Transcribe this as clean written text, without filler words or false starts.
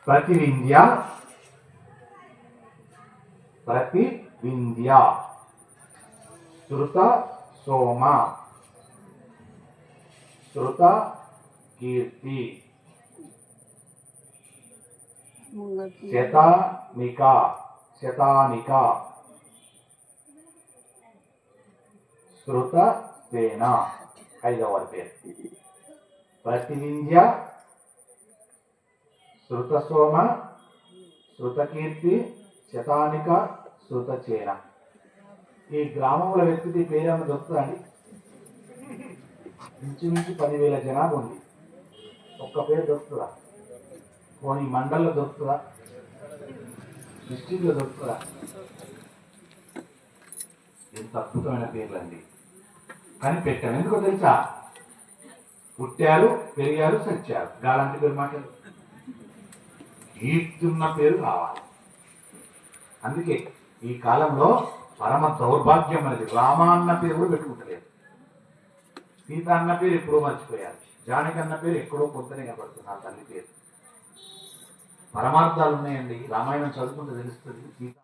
प्रतिविंध्य प्रतिविंध्य श्रुत सोम श्रुत कीर्ति शतानिका शतानिका श्रुत सेना ऐदव पेर प्रतिविंध्य श्रुत सोम श्रुत कीर्ति శతానిక శృత చేన ఈ గ్రామంలో వ్యక్తి పేరేమో దొరుకుతుందండి. ఇంచుమించు 10,000 జనాభా ఉంది. ఒక్క పేరు దొరుకుతుందా? పోనీ మండల్లో దొరుకుతుందా? డిస్ట్రిక్ట్లో దొరుకుతుందా? ఎంత అద్భుతమైన పేర్లు అండి. కానీ పెట్టాను ఎందుకో తెలుసా? పుట్టారు, పెరిగారు, సచ్చారు. గాలంటి పేరు మాట్లాడు కీర్తున్న పేరు కావాలి. అందుకే ఈ కాలంలో పరమ దౌర్భాగ్యం అనేది రామ అన్న పేరు కూడా పెట్టుకుంటలేదు. సీత అన్న పేరు ఎప్పుడో మర్చిపోయారు. జానకి అన్న పేరు ఎక్కడో కొంతనే కనబడుతున్నారు. తల్లి పేరు పరమార్థాలు ఉన్నాయండి. రామాయణం చదువుకుంటే తెలుస్తుంది. సీత